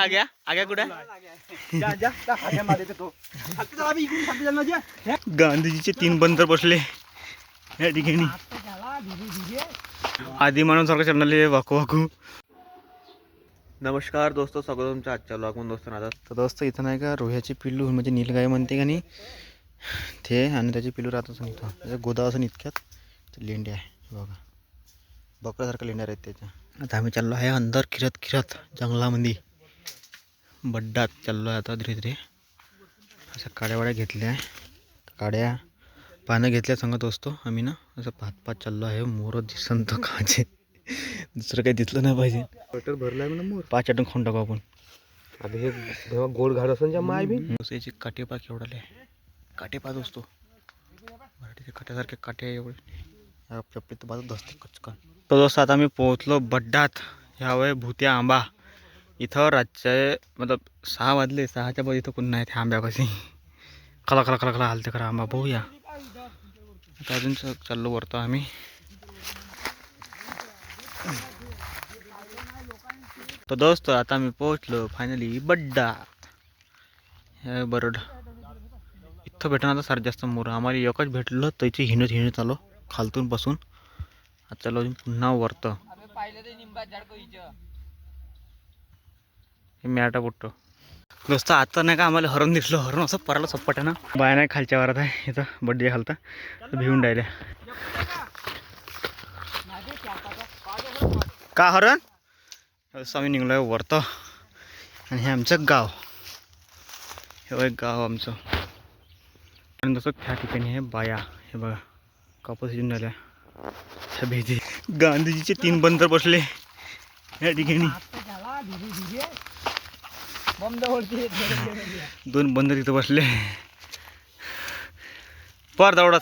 आ गया कुठे गांधीजीचे 3 बंदर बसले या ठिकाणी. आधी मानून सारखं चॅनल वाकू वाकू. नमस्कार दोस्तों, स्वागत तुमच्या आजच्या ब्लॉगमध्ये. दोस्तों आता तर दोस्त इथं नाही का रोह्याची पिल्लू म्हणजे नीलगाय म्हणते का नाही ते, आणि त्याची पिल्लू राहतच नाही इथं. त्याच्या गोदा असं इतक्यात ते लेंड्या आहे बघा, बकऱ्यासारखं लेंड्या आहेत त्याच्या. आता आम्ही चाललो आहे अंदर फिरत फिरत जंगलामध्ये, बड्डात चाललो आहे आता धीरे धीरे. अशा काड्यावाड्या घेतल्या, काड्या पानं घेतल्या सांगत असतो आम्ही ना. असं पाच पाच चाललो आहे. मोर दिसन तर खायचे, दुसरं काही दिसलं नाही पाहिजे. बटर भरलाय म्हणून मोर 5 आटून खाऊन टाकू आपण. आता हे जेव्हा गोड घाट असेल माय बी याची काटेपा केवढाले काटेपा असतो मराठीचे काट्यासारखे काटे आहे एवढे चपली तर बाजू दसते कचकन. तो दोस्त आता आम्ही पोहोचलो बड्डात. ह्यावेळी भूत्या आंबा इथं रातचे मतलब 6 वाजले. 6च्या बाद इथं कोण नाही. त्या आंब्यापाशी खला खला खला खला हालते खरा आंबा बघूया. आता अजून चाललो वरतो आम्ही. तो दोस्त आता आम्ही पोहोचलो फायनली बड्डा. हे बरड इथं भेटणार तर सारं जास्त मोर. आम्हाला एकच भेटलं त्याची हिणत आलो खालतून बसून. आता चालू अजून पुन्हा वरतं. हे मॅटा बुट्टो दोस्त. आता नाही का आम्हाला हरण दिसलं. हरण असं पराला सप्पट आहे ना. बाया नाही खालच्या वारात आहे इथं बड्डे खालता भिवून राहिल्या. का हरण असं आम्ही निघलोय वरतं. आणि हे आमचं गाव, हे एक गाव आमचं. आणि तसं त्या ठिकाणी आहे बाया. हे बघा कापूस शिजून झाल्या. ह्या भेजी गांधीजीचे 3 बंदर बसले या ठिकाणी. 2 बंदर तिथं बसले पर दौडत.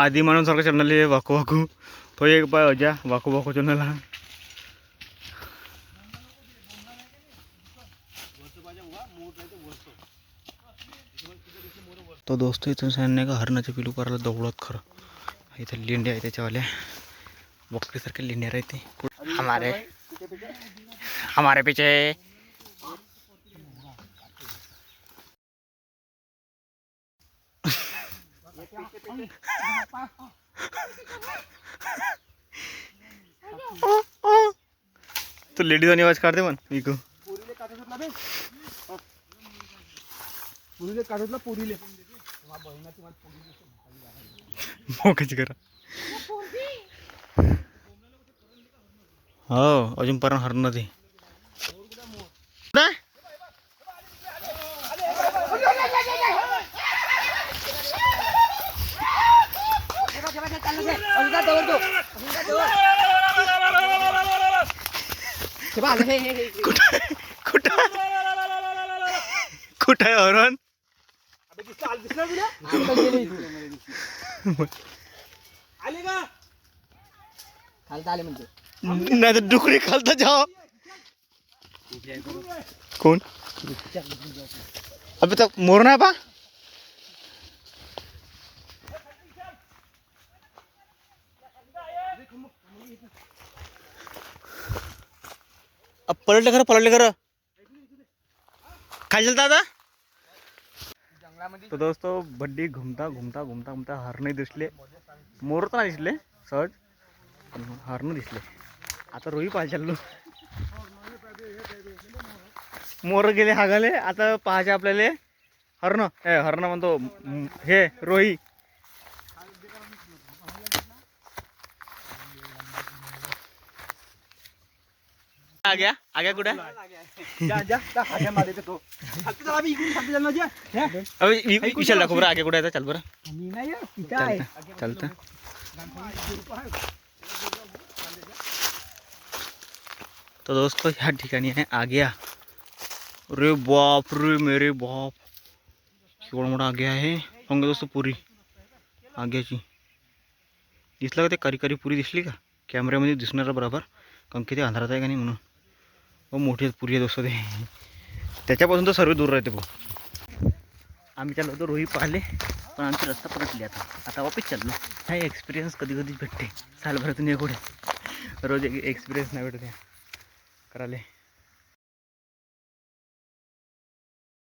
आधी मानून सारखं चॅनल वाकू वाकू. तो एक पाय अजा वाकू वाकू चॅनल. तो दोस्त इथून सांगणे का हरणाच्या पिलू करायला दौडत खरं. इथं लेंड्या आहे त्याच्यावाल्या बकरीसारख्या लेंड्या राहते. हमारे पीछे तो लेडीज आणि आवाज काढते पण इकू पुरीले मोकाची करा. हो अजून पर्यंत हरणं ते कुठं आहे हरण. नाही तर डुकरी खालता जाओ. कोण अभी तक मोर नाही पा. पलटले खरं काय चालतं आता. तो दोस्तों बड्डी घुमता घुमता घुमता घुमता हरणं दिसले. मोर तर नाही दिसले सहज, पण हरणं दिसले. आता रोही पाहायला चाललो. मोर गेले हागाले. आता पाहायचे आपल्याला हरणं. हरणं म्हणतो हे रोही. आ गया कुठे विशाल दाखव बरं आगे कुठे आहे. चल बरं चालतं. तो दोस्तों ह्या ठिकाणी आहे आग्या. रे बाप रे मेरे बाप, केवढा मोठा आग्या आहे. पंग दोस्तों पुरी आग्याची दिसला का ते करी करी पुरी दिसली का कॅमेऱ्यामध्ये दिसणार बरोबर. कारण किती अंधारात आहे का नाही म्हणून. मोठी पुरी आहे दोस्तों ते. त्याच्यापासून तर सर्व दूर राहते भाऊ. आम्ही चाललो होतो रोही पाहिले, पण आमची रस्ता पलटली. आता वापस चाललो. हा एक्सपिरियन्स कधी कधी भेटते सालभरातून एवढे रोज एक्सपिरियन्स नाही भेटत करायला.